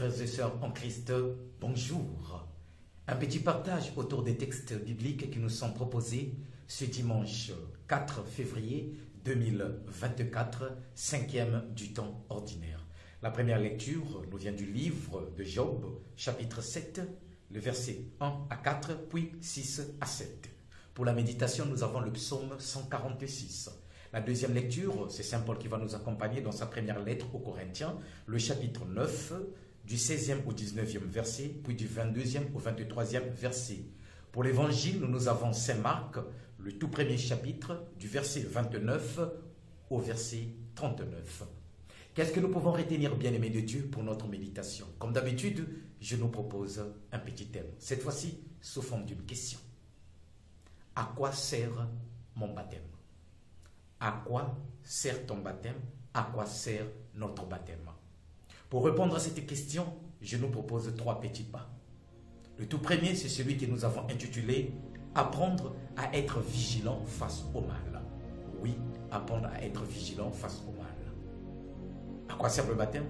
frères et sœurs en Christ, bonjour. Un petit partage autour des textes bibliques qui nous sont proposés ce dimanche 4 février 2024, 5e du temps ordinaire. La première lecture nous vient du livre de Job, chapitre 7, le verset 1 à 4, puis 6 à 7. Pour la méditation, nous avons le psaume 146. La deuxième lecture, c'est Saint Paul qui va nous accompagner dans sa première lettre aux Corinthiens, le chapitre 9, du 16e au 19e verset, puis du 22e au 23e verset. Pour l'évangile, nous avons Saint Marc, le tout premier chapitre, du verset 29 au verset 39. Qu'est-ce que nous pouvons retenir, bien-aimés de Dieu, pour notre méditation? Comme d'habitude, je nous propose un petit thème, cette fois-ci sous forme d'une question. À quoi sert mon baptême? À quoi sert ton baptême? À quoi sert notre baptême? Pour répondre à cette question, je nous propose 3 petits pas. Le tout premier, c'est celui que nous avons intitulé « Apprendre à être vigilant face au mal ». Oui, apprendre à être vigilant face au mal. À quoi sert le baptême?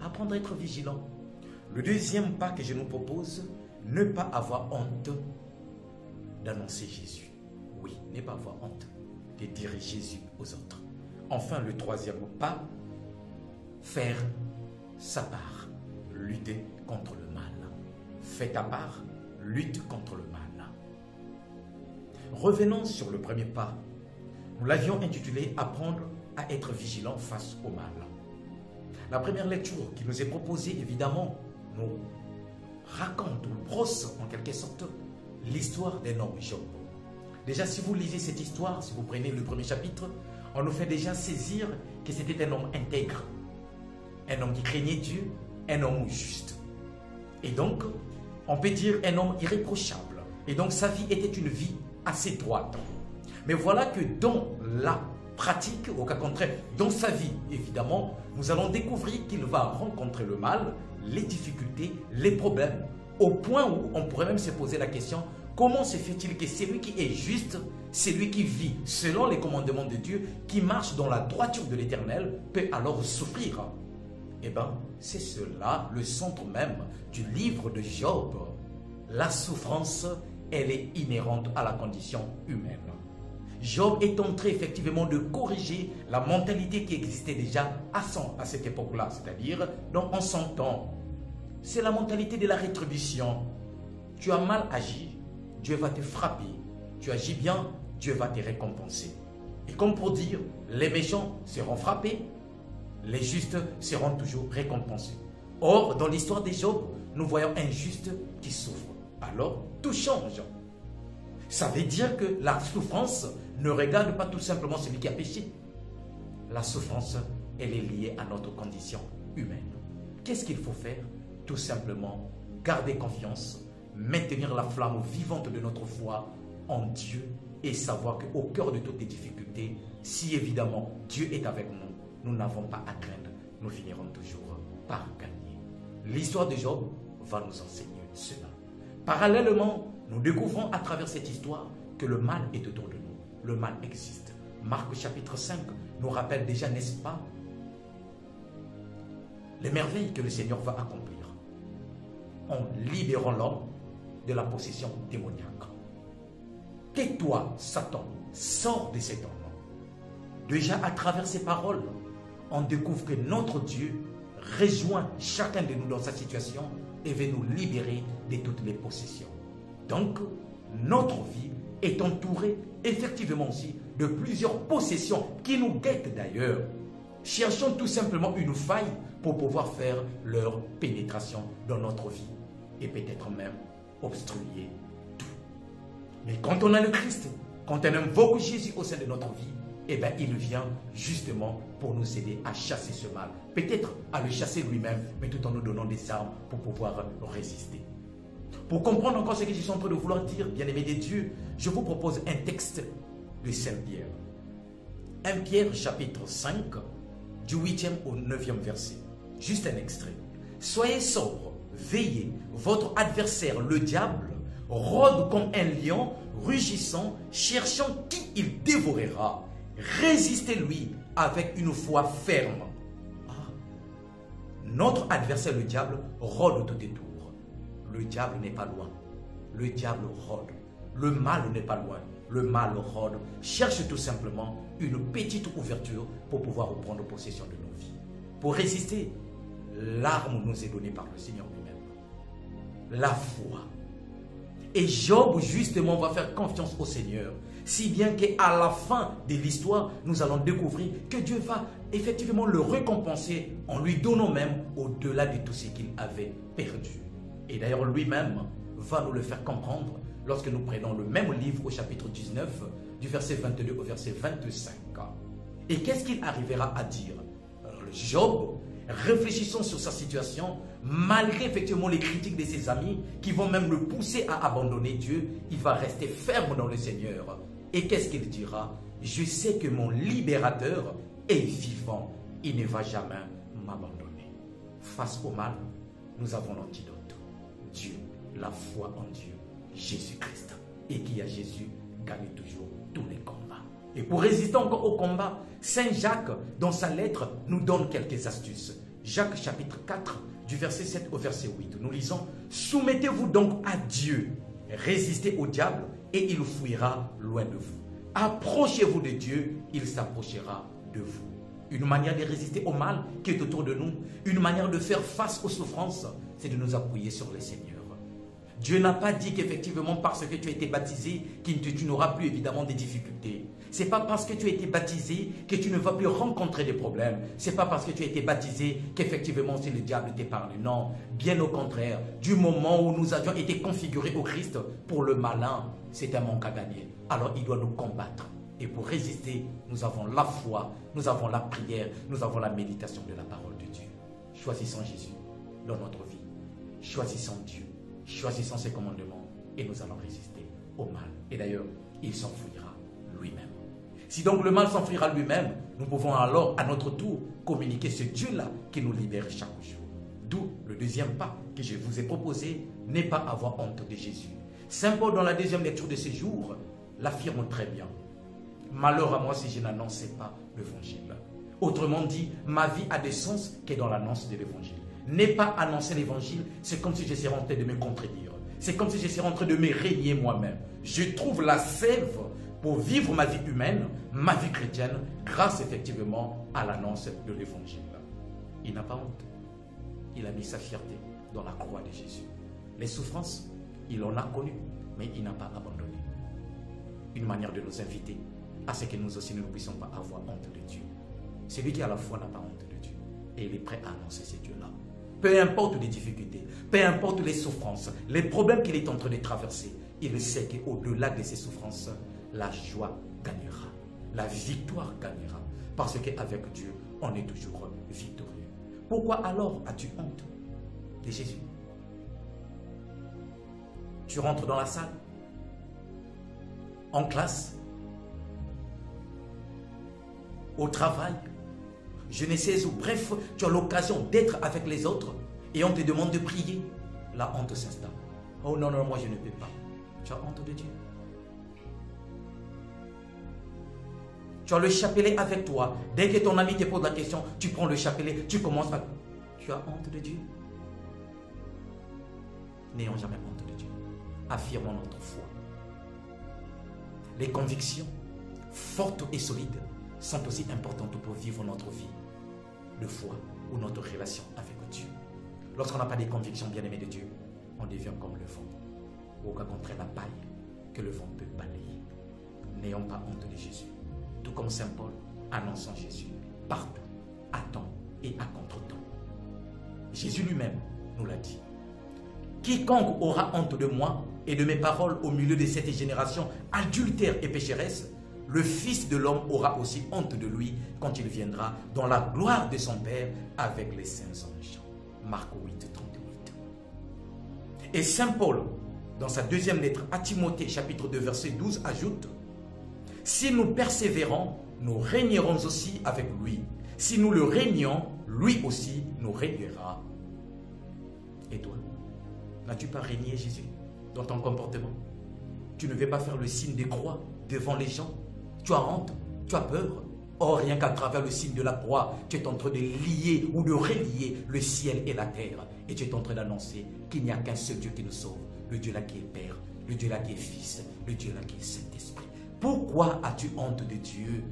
Apprendre à être vigilant. Le deuxième pas que je nous propose, ne pas avoir honte d'annoncer Jésus. Oui, ne pas avoir honte de dire Jésus aux autres. Enfin, le troisième pas, faire sa part, lutter contre le mal. Fais ta part, lutte contre le mal. Revenons sur le premier pas. Nous l'avions intitulé « Apprendre à être vigilant face au mal ». La première lecture qui nous est proposée, évidemment, nous raconte ou brosse en quelque sorte l'histoire d'un homme, Job. Déjà, si vous lisez cette histoire, si vous prenez le premier chapitre, on nous fait déjà saisir que c'était un homme intègre, un homme qui craignait Dieu, un homme juste. Et donc, on peut dire un homme irréprochable. Et donc, sa vie était une vie assez droite. Mais voilà que dans la pratique, au cas contraire, dans sa vie, évidemment, nous allons découvrir qu'il va rencontrer le mal, les difficultés, les problèmes, au point où on pourrait même se poser la question: comment se fait-il que celui qui est juste, celui qui vit selon les commandements de Dieu, qui marche dans la droiture de l'Éternel, peut alors souffrir? Eh bien, c'est cela le centre même du livre de Job. La souffrance, elle est inhérente à la condition humaine. Job est en train effectivement de corriger la mentalité qui existait déjà à cette époque-là, c'est-à-dire en son temps. C'est la mentalité de la rétribution. Tu as mal agi, Dieu va te frapper. Tu agis bien, Dieu va te récompenser. Et comme pour dire, les méchants seront frappés, les justes seront toujours récompensés. Or, dans l'histoire de Job, nous voyons un juste qui souffre. Alors, tout change. Ça veut dire que la souffrance ne regarde pas tout simplement celui qui a péché. La souffrance, elle est liée à notre condition humaine. Qu'est-ce qu'il faut faire? Tout simplement, garder confiance, maintenir la flamme vivante de notre foi en Dieu et savoir qu'au cœur de toutes les difficultés, si évidemment Dieu est avec nous, nous n'avons pas à craindre, nous finirons toujours par gagner. L'histoire de Job va nous enseigner cela. Parallèlement, nous découvrons à travers cette histoire que le mal est autour de nous. Le mal existe. Marc chapitre 5 nous rappelle déjà, n'est-ce pas, les merveilles que le Seigneur va accomplir en libérant l'homme de la possession démoniaque. Tais-toi, Satan, sors de cet homme. Déjà à travers ces paroles, on découvre que notre Dieu rejoint chacun de nous dans sa situation et veut nous libérer de toutes les possessions. Donc, notre vie est entourée effectivement aussi de plusieurs possessions qui nous guettent d'ailleurs. Cherchons tout simplement une faille pour pouvoir faire leur pénétration dans notre vie et peut-être même obstruer tout. Mais quand on a le Christ, quand on invoque Jésus au sein de notre vie, eh bien, il vient justement pour nous aider à chasser ce mal. Peut-être à le chasser lui-même, mais tout en nous donnant des armes pour pouvoir résister. Pour comprendre encore ce que je suis en train de vouloir dire, bien-aimés de Dieu, je vous propose un texte de Saint Pierre. 1 Pierre chapitre 5, du 8e au 9e verset. Juste un extrait. Soyez sobres, veillez, votre adversaire, le diable, rôde comme un lion, rugissant, cherchant qui il dévorera. Résistez-lui avec une foi ferme. Notre adversaire, le diable, rôde tout détour. Le diable n'est pas loin. Le diable rôde. Le mal n'est pas loin. Le mal rôde. Cherche tout simplement une petite ouverture pour pouvoir reprendre possession de nos vies. Pour résister, l'arme nous est donnée par le Seigneur lui-même. La foi. Et Job, justement, va faire confiance au Seigneur. Si bien qu'à la fin de l'histoire, nous allons découvrir que Dieu va effectivement le récompenser en lui donnant même au-delà de tout ce qu'il avait perdu. Et d'ailleurs, lui-même va nous le faire comprendre lorsque nous prenons le même livre au chapitre 19, du verset 22 au verset 25. Et qu'est-ce qu'il arrivera à dire? Job, réfléchissant sur sa situation, malgré effectivement les critiques de ses amis qui vont même le pousser à abandonner Dieu, il va rester ferme dans le Seigneur. Et qu'est-ce qu'il dira? Je sais que mon libérateur est vivant, il ne va jamais m'abandonner. Face au mal, nous avons l'antidote. Dieu, la foi en Dieu, Jésus-Christ. Et qui a Jésus gagne toujours tous les combats. Et pour résister encore au combat, Saint Jacques, dans sa lettre, nous donne quelques astuces. Jacques chapitre 4, du verset 7 au verset 8. Nous lisons, « Soumettez-vous donc à Dieu, résistez au diable et il fuira loin de vous. Approchez-vous de Dieu, il s'approchera de vous. » Une manière de résister au mal qui est autour de nous, une manière de faire face aux souffrances, c'est de nous appuyer sur le Seigneur. Dieu n'a pas dit qu'effectivement parce que tu as été baptisé, tu n'auras plus évidemment des difficultés. Ce n'est pas parce que tu as été baptisé que tu ne vas plus rencontrer des problèmes. Ce n'est pas parce que tu as été baptisé qu'effectivement c'est le diable t'épargne. Non, bien au contraire. Du moment où nous avions été configurés au Christ, pour le malin, c'est un manque à gagner. Alors il doit nous combattre. Et pour résister, nous avons la foi, nous avons la prière, nous avons la méditation de la parole de Dieu. Choisissons Jésus dans notre vie. Choisissons Dieu. Choisissons ses commandements et nous allons résister au mal. Et d'ailleurs, il s'enfuira lui-même. Si donc le mal s'enfuira lui-même, nous pouvons alors à notre tour communiquer ce Dieu-là qui nous libère chaque jour. D'où le deuxième pas que je vous ai proposé, n'est pas avoir honte de Jésus. Saint Paul, dans la deuxième lecture de ce jour, l'affirme très bien. Malheur à moi si je n'annonçais pas l'évangile. Autrement dit, ma vie a des sens que dans l'annonce de l'évangile. N'est pas annoncer l'évangile, c'est comme si je serais en train de me contredire. C'est comme si je serais en train de me régner moi-même. Je trouve la sève pour vivre ma vie humaine, ma vie chrétienne, grâce effectivement à l'annonce de l'évangile. Il n'a pas honte. Il a mis sa fierté dans la croix de Jésus. Les souffrances, il en a connu, mais il n'a pas abandonné. Une manière de nous inviter à ce que nous aussi ne puissions pas avoir honte de Dieu. Celui qui à la foi n'a pas honte de Dieu. Et il est prêt à annoncer ce Dieu-là. Peu importe les difficultés, peu importe les souffrances, les problèmes qu'il est en train de traverser, il sait qu'au-delà de ces souffrances, la joie gagnera, la victoire gagnera. Parce qu'avec Dieu, on est toujours victorieux. Pourquoi alors as-tu honte de Jésus? Tu rentres dans la salle, en classe, au travail, je ne sais où, bref, tu as l'occasion d'être avec les autres et on te demande de prier. La honte s'installe. Oh non, non, moi je ne peux pas. Tu as honte de Dieu. Tu as le chapelet avec toi. Dès que ton ami te pose la question, tu prends le chapelet, tu commences à... Tu as honte de Dieu. N'ayons jamais honte de Dieu. Affirmons notre foi. Les convictions fortes et solides sont aussi importantes pour vivre notre vie de foi ou notre relation avec Dieu. Lorsqu'on n'a pas des convictions bien-aimées de Dieu, on devient comme le vent, ou au contraire la paille que le vent peut balayer. N'ayons pas honte de Jésus. Tout comme Saint Paul, annonçant Jésus partout, à temps et à contre-temps. Jésus lui-même nous l'a dit. Quiconque aura honte de moi et de mes paroles au milieu de cette génération adultère et pécheresse, le Fils de l'homme aura aussi honte de lui quand il viendra dans la gloire de son Père avec les saints anges. Marc 8, 38. Et Saint Paul, dans sa deuxième lettre à Timothée, chapitre 2, verset 12, ajoute: si nous persévérons, nous régnerons aussi avec lui. Si nous le régnons, lui aussi nous régnera. Et toi, n'as-tu pas régné Jésus dans ton comportement? Tu ne veux pas faire le signe des croix devant les gens? Tu as honte? Tu as peur? Or, rien qu'à travers le signe de la croix, tu es en train de lier ou de relier le ciel et la terre. Et tu es en train d'annoncer qu'il n'y a qu'un seul Dieu qui nous sauve. Le Dieu là qui est Père, le Dieu là qui est Fils, le Dieu là qui est Saint-Esprit. Pourquoi as-tu honte de Dieu?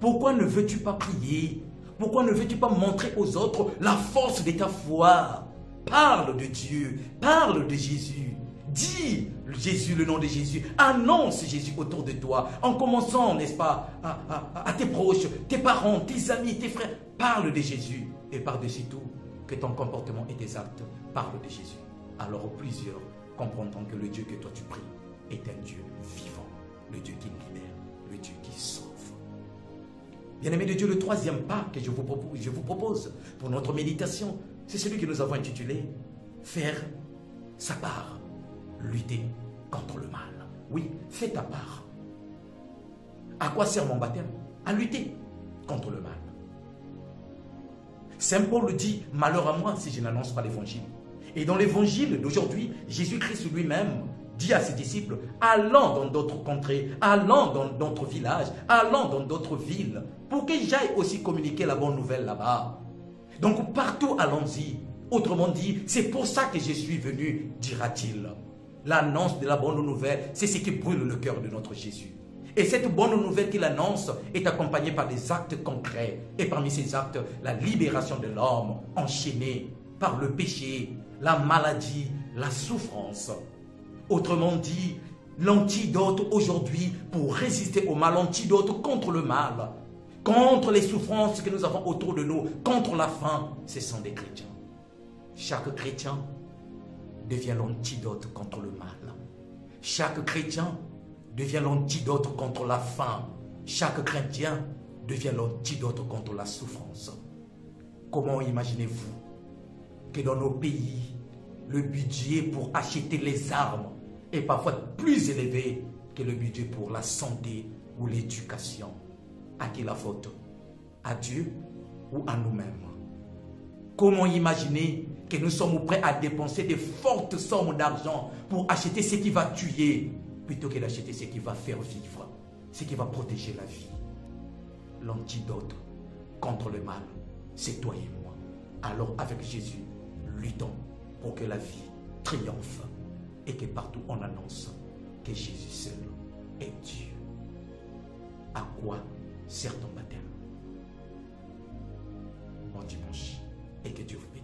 Pourquoi ne veux-tu pas prier? Pourquoi ne veux-tu pas montrer aux autres la force de ta foi? Parle de Dieu, parle de Jésus. Dis Jésus, le nom de Jésus. Annonce Jésus autour de toi. En commençant, n'est-ce pas, à tes proches, tes parents, tes amis, tes frères. Parle de Jésus. Et par-dessus tout, que ton comportement et tes actes parlent de Jésus. Alors plusieurs comprendront que le Dieu que toi tu pries est un Dieu vivant. Le Dieu qui libère, le Dieu qui sauve. Bien-aimés de Dieu, le troisième pas que je vous propose pour notre méditation, c'est celui que nous avons intitulé « Faire sa part ». Lutter contre le mal. Oui, fais ta part. À quoi sert mon baptême? À lutter contre le mal. Saint Paul dit, malheur à moi si je n'annonce pas l'évangile. Et dans l'évangile d'aujourd'hui, Jésus-Christ lui-même dit à ses disciples, allons dans d'autres contrées, allons dans d'autres villages, allons dans d'autres villes, pour que j'aille aussi communiquer la bonne nouvelle là-bas. Donc partout allons-y. Autrement dit, c'est pour ça que je suis venu, dira-t-il. L'annonce de la bonne nouvelle, c'est ce qui brûle le cœur de notre Jésus. Et cette bonne nouvelle qu'il annonce est accompagnée par des actes concrets. Et parmi ces actes, la libération de l'homme enchaîné par le péché, la maladie, la souffrance. Autrement dit, l'antidote aujourd'hui pour résister au mal, l'antidote contre le mal, contre les souffrances que nous avons autour de nous, contre la faim, ce sont des chrétiens. Chaque chrétien devient l'antidote contre le mal. Chaque chrétien devient l'antidote contre la faim. Chaque chrétien devient l'antidote contre la souffrance. Comment imaginez-vous que dans nos pays, le budget pour acheter les armes est parfois plus élevé que le budget pour la santé ou l'éducation? À qui la faute? À Dieu ou à nous-mêmes? Comment imaginer que nous sommes prêts à dépenser de fortes sommes d'argent pour acheter ce qui va tuer, plutôt que d'acheter ce qui va faire vivre, ce qui va protéger la vie? L'antidote contre le mal, c'est toi et moi. Alors avec Jésus, luttons pour que la vie triomphe et que partout on annonce que Jésus seul est Dieu. À quoi sert ton baptême? Bon dimanche et que Dieu vous bénisse.